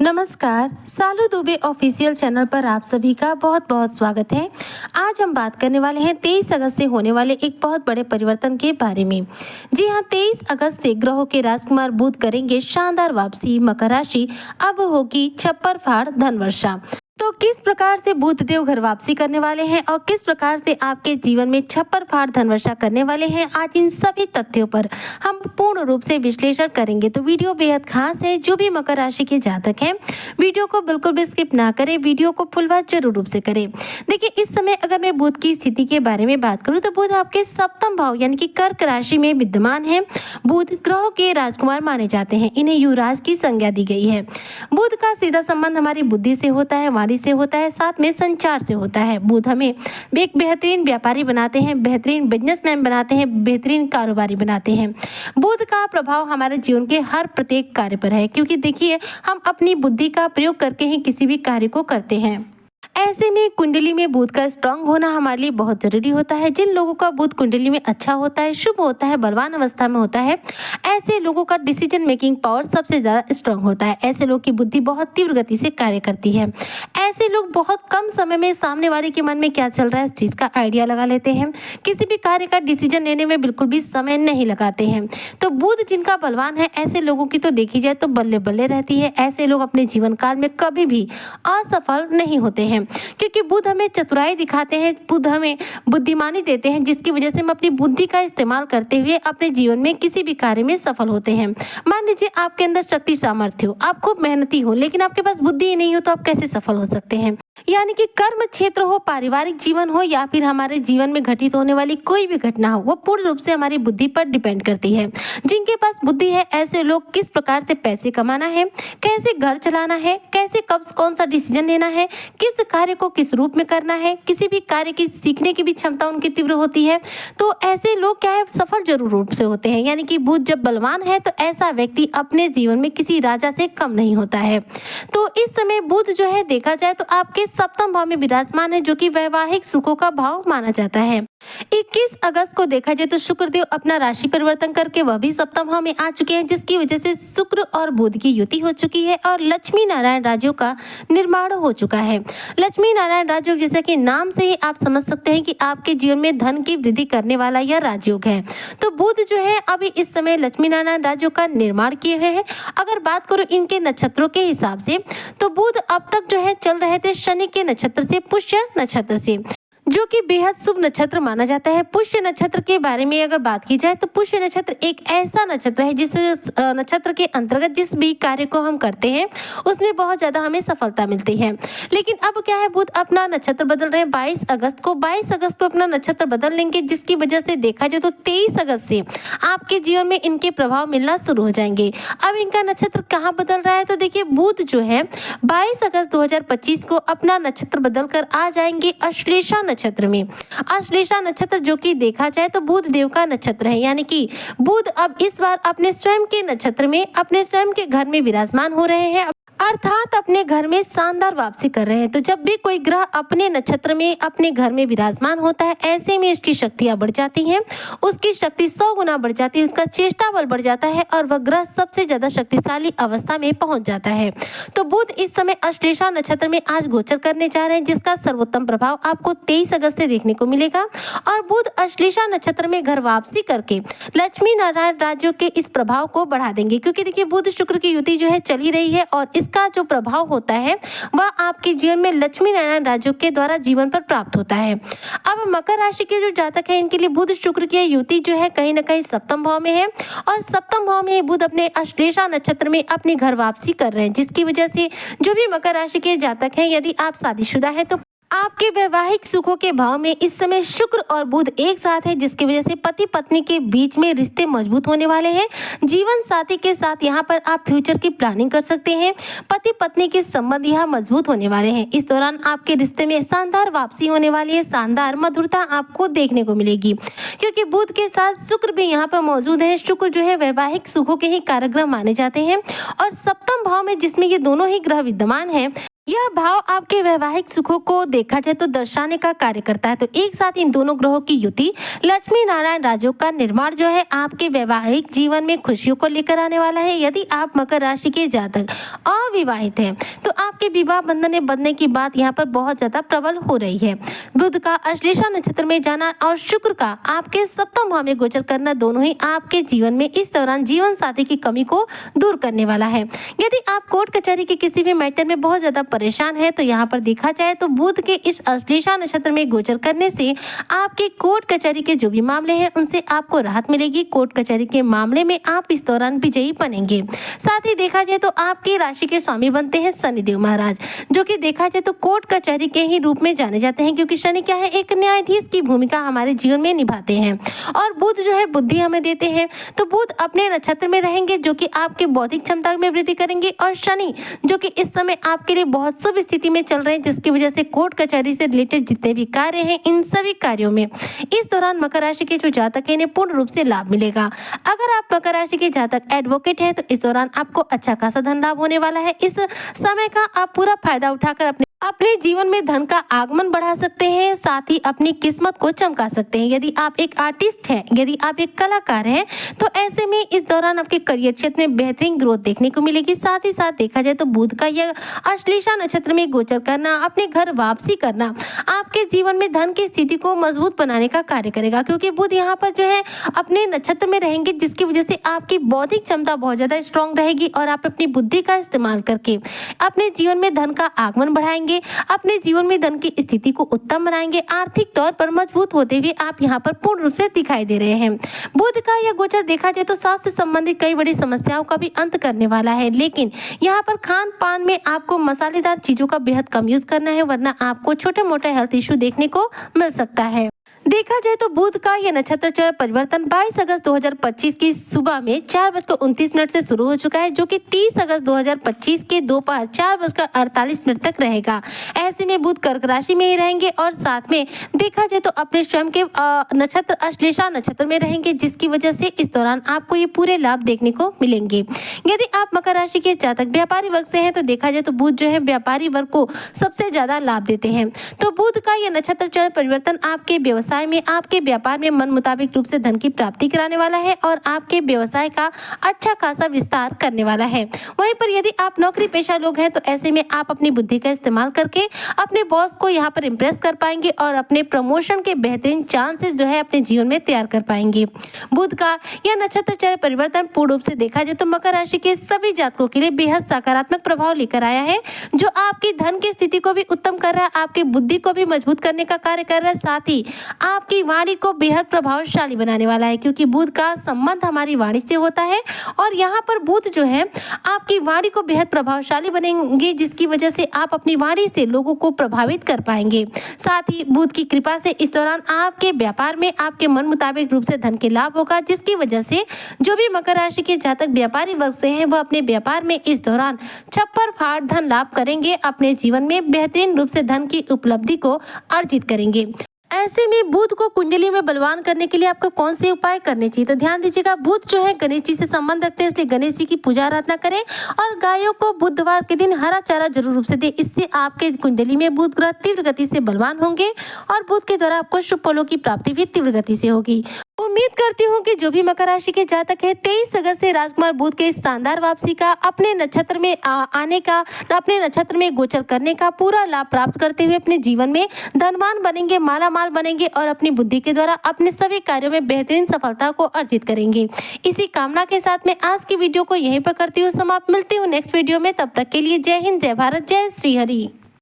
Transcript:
नमस्कार, सालू Dubey official channel पर आप सभी का बहुत बहुत स्वागत है। आज हम बात करने वाले हैं 23 अगस्त से होने वाले एक बहुत बड़े परिवर्तन के बारे में। जी हाँ, 23 अगस्त से ग्रहों के राजकुमार बुध करेंगे शानदार वापसी। मकर राशि अब होगी छप्पर फाड़ धन वर्षा। तो किस प्रकार से बुध देव घर वापसी करने वाले हैं और किस प्रकार से आपके जीवन में छप्पर फाड़ धनवर्षा करने वाले हैं, आज इन सभी तथ्यों पर हम पूर्ण रूप से विश्लेषण करेंगे। तो वीडियो बेहद खास है। जो भी मकर राशि के जातक हैं, वीडियो को बिल्कुल भी स्किप ना करें, वीडियो को फुल वॉच जरूर रूप से करें। देखिए, इस समय अगर मैं बुध की स्थिति के बारे में बात करूँ तो बुध आपके सप्तम भाव यानी कि कर्क राशि में विद्यमान है। बुध ग्रहों के राजकुमार माने जाते हैं, इन्हें युवराज की संज्ञा दी गई है। बुध का सीधा संबंध हमारी बुद्धि से होता है, वाणी से होता है, साथ में संचार से होता है। बुध हमें एक बेहतरीन व्यापारी बनाते हैं, बेहतरीन बिजनेसमैन बनाते हैं, बेहतरीन कारोबारी बनाते हैं। बुध का प्रभाव हमारे जीवन के हर प्रत्येक कार्य पर है, क्योंकि देखिए, हम अपनी बुद्धि का प्रयोग करके ही किसी भी कार्य को करते हैं। ऐसे में कुंडली में बुध का स्ट्रांग होना हमारे लिए बहुत जरूरी होता है। जिन लोगों का बुध कुंडली में अच्छा होता है, शुभ होता है, बलवान अवस्था में होता है, ऐसे लोगों का डिसीजन मेकिंग पावर सबसे ज्यादा स्ट्रांग होता है। ऐसे लोग की बुद्धि बहुत तीव्र गति से कार्य करती है। ऐसे लोग बहुत कम समय में सामने वाले के मन में क्या चल रहा है इस चीज का आइडिया लगा लेते हैं। किसी भी कार्य का डिसीजन लेने में बिल्कुल भी समय नहीं लगाते हैं। तो बुध जिनका बलवान है, ऐसे लोगों की तो देखी जाए तो बल्ले बल्ले रहती है। ऐसे लोग अपने जीवन काल में कभी भी असफल नहीं होते हैं, क्योंकि बुध हमें चतुराई दिखाते हैं, बुध हमें बुद्धिमानी देते हैं, जिसकी वजह से हम अपनी बुद्धि का इस्तेमाल करते हुए अपने जीवन में किसी भी कार्य में सफल होते हैं। मान लीजिए आपके अंदर शक्ति सामर्थ्य हो, आप खूब मेहनती हो, लेकिन आपके पास बुद्धि ही नहीं हो, तो आप कैसे सफल हो सकते हैं। यानी कि कर्म क्षेत्र हो, पारिवारिक जीवन हो, या फिर हमारे जीवन में घटित होने वाली कोई भी घटना हो, वो पूर्ण रूप से हमारी बुद्धि पर डिपेंड करती है। जिनके पास बुद्धि है, ऐसे लोग किस प्रकार से पैसे कमाना है, कैसे घर चलाना है, कैसे कब कौन सा डिसीजन लेना है, किस कार्य को किस रूप में करना है, किसी भी कार्य की सीखने की भी क्षमता उनकी तीव्र होती है। तो ऐसे लोग क्या है, सफल जरूर रूप से होते हैं। यानी कि बुध जब बलवान है तो ऐसा व्यक्ति अपने जीवन में किसी राजा से कम नहीं होता है। तो इस समय बुध जो है, देखा जाए तो आपके सप्तम भाव में विराजमान है, जो कि वैवाहिक सुखों का भाव माना जाता है। 21 अगस्त को देखा जाए तो शुक्रदेव अपना राशि परिवर्तन करके वह भी सप्तम भाव में आ चुके हैं, जिसकी वजह से शुक्र और बुध की युति हो चुकी है और लक्ष्मी नारायण राजयोग का निर्माण हो चुका है। लक्ष्मी नारायण राजयोग, जैसा कि नाम से ही आप समझ सकते हैं कि आपके जीवन में धन की वृद्धि करने वाला यह राजयोग है। तो बुध जो है अभी इस समय लक्ष्मी नारायण राजयोग का निर्माण किए हुए हैं। अगर बात करो इनके नक्षत्रों के हिसाब से, तो बुध अब तक जो है चल रहे थे शनि के नक्षत्र से, पुष्य नक्षत्र से, जो कि बेहद शुभ नक्षत्र माना जाता है। पुष्य नक्षत्र के बारे में अगर बात की जाए तो पुष्य नक्षत्र एक ऐसा नक्षत्र है जिस नक्षत्र के अंतर्गत जिस भी कार्य को हम करते हैं उसमें बहुत ज्यादा हमें सफलता मिलती है। लेकिन अब क्या है, बुध अपना नक्षत्र बदल रहे हैं 22 अगस्त को। 22 अगस्त को अपना नक्षत्र बदल लेंगे, जिसकी वजह से देखा जाए तो 23 अगस्त से आपके जीवन में इनके प्रभाव मिलना शुरू हो जाएंगे। अब इनका नक्षत्र कहाँ बदल रहा है, तो देखिए, बुध जो है 22 अगस्त 2025 को अपना नक्षत्र बदल कर आ जाएंगे अश्लेषा नक्षत्र में। अश्लेषा नक्षत्र जो कि देखा जाए तो बुध देव का नक्षत्र है। यानी कि बुध अब इस बार अपने स्वयं के नक्षत्र में, अपने स्वयं के घर में विराजमान हो रहे हैं, अर्थात अपने घर में शानदार वापसी कर रहे हैं। तो जब भी कोई ग्रह अपने नक्षत्र में, अपने घर में विराजमान होता है, ऐसे में उसकी शक्तियां बढ़ जाती हैं, उसकी शक्ति 100 गुना बढ़ जाती है, उसका चेष्टा बल बढ़ जाता है और वह ग्रह सबसे ज्यादा शक्तिशाली अवस्था में पहुंच जाता है। तो बुध इस समय अश्लेषा नक्षत्र में आज गोचर करने जा रहे हैं, जिसका सर्वोत्तम प्रभाव आपको 23 अगस्त से देखने को मिलेगा। और बुध अश्लेषा नक्षत्र में घर वापसी करके लक्ष्मी नारायण राजयोग के इस प्रभाव को बढ़ा देंगे, क्योंकि देखिए, बुध शुक्र की युति जो है चल ही रही है और इसका जो प्रभाव होता है वह आपके जीवन में लक्ष्मी नारायण राजयोग के द्वारा जीवन पर प्राप्त होता है। अब मकर राशि के जो जातक है, इनके लिए बुध शुक्र की युति जो है कहीं ना कहीं सप्तम भाव में है और सप्तम भाव में बुध अपने अश्लेषा नक्षत्र में अपनी घर वापसी कर रहे हैं, जिसकी वजह से जो भी मकर राशि के जातक हैं, यदि आप शादीशुदा है तो आपके वैवाहिक सुखों के भाव में इस समय शुक्र और बुध एक साथ है, जिसकी वजह से पति पत्नी के बीच में रिश्ते मजबूत होने वाले हैं। जीवन साथी के साथ यहाँ पर आप फ्यूचर की प्लानिंग कर सकते हैं। पति पत्नी के संबंध यहाँ मजबूत होने वाले हैं। इस दौरान आपके रिश्ते में शानदार वापसी होने वाली है, शानदार मधुरता आपको देखने को मिलेगी, क्योंकि बुध के साथ शुक्र भी यहाँ पर मौजूद है। शुक्र जो है वैवाहिक सुखों के ही कारक ग्रह माने जाते हैं और सप्तम भाव में जिसमें ये दोनों ही ग्रह विद्यमान है, यह भाव आपके वैवाहिक सुखों को देखा जाए तो दर्शाने का कार्य करता है। तो एक साथ इन दोनों ग्रहों की युति लक्ष्मी नारायण राजयोग का निर्माण जो है आपके वैवाहिक जीवन में खुशियों को लेकर आने वाला है। यदि आप मकर राशि के जातक अविवाहित हैं तो आपके विवाह बंधन में बंधने की बात यहाँ पर बहुत ज्यादा प्रबल हो रही है। बुध का अश्लेषा नक्षत्र में जाना और शुक्र का आपके सप्तम भाव में गोचर करना दोनों ही आपके जीवन में इस दौरान जीवन साथी की कमी को दूर करने वाला है। यदि आप कोर्ट कचहरी के किसी भी मैटर में बहुत ज्यादा परेशान है तो यहाँ पर देखा जाए तो बुध के इस अश्लेषा नक्षत्र में गोचर करने से आपके कोर्ट कचहरी के जो भी मामले हैं उनसे आपको राहत मिलेगी। कोर्ट कचहरी के मामले में आप इस दौरान विजयी बनेंगे। साथ ही देखा जाए तो आपकी राशि के स्वामी बनते हैं शनिदेव महाराज, जो कि देखा जाए तो कोर्ट कचहरी के ही रूप में जाने जाते हैं, क्योंकि शनि क्या है, एक न्यायाधीश की भूमिका हमारे जीवन में निभाते हैं। और बुध जो है बुद्धि हमें देते हैं। तो बुध अपने नक्षत्र में रहेंगे जो कि आपके बौद्धिक क्षमता में वृद्धि करेंगे, और शनि जो कि इस समय आपके लिए बहुत शुभ स्थिति में चल रहे हैं, जिसकी वजह से कोर्ट कचहरी से रिलेटेड जितने भी कार्य हैं इन सभी कार्यों में इस दौरान मकर राशि के जो जातक हैं इन्हें पूर्ण रूप से लाभ मिलेगा। अगर आप मकर राशि के जातक एडवोकेट हैं तो इस दौरान आपको अच्छा खासा धन लाभ होने वाला है। इस समय का आप पूरा फायदा उठाकर अपने जीवन में धन का आगमन बढ़ा सकते हैं, साथ ही अपनी किस्मत को चमका सकते हैं। यदि आप एक आर्टिस्ट हैं, यदि आप एक कलाकार हैं, तो ऐसे में इस दौरान आपके करियर क्षेत्र में बेहतरीन ग्रोथ देखने को मिलेगी। साथ ही साथ देखा जाए तो बुध का यह अश्लेषा नक्षत्र में गोचर करना, अपने घर वापसी करना आपके जीवन में धन की स्थिति को मजबूत बनाने का कार्य करेगा, क्योंकि बुध यहाँ पर जो है अपने नक्षत्र में रहेंगे, जिसकी वजह से आपकी बौद्धिक क्षमता बहुत ज्यादा स्ट्रांग रहेगी और आप अपनी बुद्धि का इस्तेमाल करके अपने जीवन में धन का आगमन बढ़ाएंगे, अपने जीवन में धन की स्थिति को उत्तम बनाएंगे। आर्थिक तौर पर मजबूत होते हुए आप यहाँ पर पूर्ण रूप से दिखाई दे रहे हैं। बुध का यह गोचर देखा जाए तो स्वास्थ्य से संबंधित कई बड़ी समस्याओं का भी अंत करने वाला है, लेकिन यहाँ पर खान पान में आपको मसालेदार चीजों का बेहद कम यूज करना है, वरना आपको छोटे मोटे हेल्थ इश्यू देखने को मिल सकता है। देखा जाए तो बुध का यह नक्षत्र चर परिवर्तन 22 अगस्त 2025 की सुबह में 4:29 से शुरू हो चुका है, जो कि 30 अगस्त 2025 के दोपहर 4:48 तक रहेगा। ऐसे में बुध कर्क राशि में ही रहेंगे और साथ में देखा जाए तो अपने स्वयं के नक्षत्र अश्लेषा नक्षत्र में रहेंगे, जिसकी वजह से इस दौरान आपको ये पूरे लाभ देखने को मिलेंगे। यदि आप मकर राशि के जातक व्यापारी वर्ग से हैं तो देखा जाए तो बुध जो है व्यापारी वर्ग को सबसे ज्यादा लाभ देते हैं। तो बुध का यह नक्षत्र चर परिवर्तन आपके व्यवसाय में, आपके व्यापार में मन मुताबिक रूप से धन की प्राप्ति कराने वाला है और आपके व्यवसाय का अच्छा खासा विस्तार करने वाला है। वहीं पर यदि आप नौकरी पेशा लोग हैं तो ऐसे में आप अपनी बुद्धि का इस्तेमाल करके अपने बॉस को यहाँ पर इम्प्रेस कर पाएंगे और अपने प्रमोशन के बेहतरीन चांसेस जो है अपने जीवन में तैयार कर पाएंगे। बुध का यह नक्षत्र चर परिवर्तन पूर्ण रूप से देखा जाए तो मकर राशि के सभी जातकों के लिए बेहद सकारात्मक प्रभाव लेकर आया है, जो आपकी धन की स्थिति को भी उत्तम कर रहा है, आपकी बुद्धि को भी मजबूत करने का कार्य कर रहा है, साथ ही आपकी वाणी को बेहद प्रभावशाली बनाने वाला है, क्योंकि बुध का संबंध हमारी वाणी से होता है और यहाँ पर बुध जो है आपकी वाणी को बेहद प्रभावशाली बनेंगे, जिसकी वजह से आप अपनी वाणी से लोगों को प्रभावित कर पाएंगे। साथ ही बुध की कृपा से इस दौरान आपके व्यापार में आपके मन मुताबिक रूप से धन के लाभ होगा, जिसकी वजह से जो भी मकर राशि के जातक व्यापारी वर्ग से हैं वह अपने व्यापार में इस दौरान छप्पर फाड़ धन लाभ करेंगे, अपने जीवन में बेहतरीन रूप से धन की उपलब्धि को अर्जित करेंगे। ऐसे में बुध को कुंडली में बलवान करने के लिए आपको कौन से उपाय करने चाहिए, तो ध्यान दीजिएगा। बुध जो है गणेश जी से संबंध रखते हैं, इसलिए गणेश जी की पूजा आराधना करें और गायों को बुधवार के दिन हरा चारा जरूर रूप से दें। इससे आपके कुंडली में बुध ग्रह तीव्र गति से बलवान होंगे और बुध के द्वारा आपको शुभ फलों की प्राप्ति भी तीव्र गति से होगी। उम्मीद करती हूँ कि जो भी मकर राशि के जातक है 23 अगस्त से राजकुमार बुध के शानदार वापसी का, अपने नक्षत्र में आने का, अपने नक्षत्र में गोचर करने का पूरा लाभ प्राप्त करते हुए अपने जीवन में धनवान बनेंगे, मालामाल बनेंगे और अपनी बुद्धि के द्वारा अपने सभी कार्यों में बेहतरीन सफलता को अर्जित करेंगे। इसी कामना के साथ मैं आज की वीडियो को यहीं पर करती हूँ समाप्त। मिलती हूँ नेक्स्ट वीडियो में, तब तक के लिए जय हिंद, जय भारत, जय श्री हरि।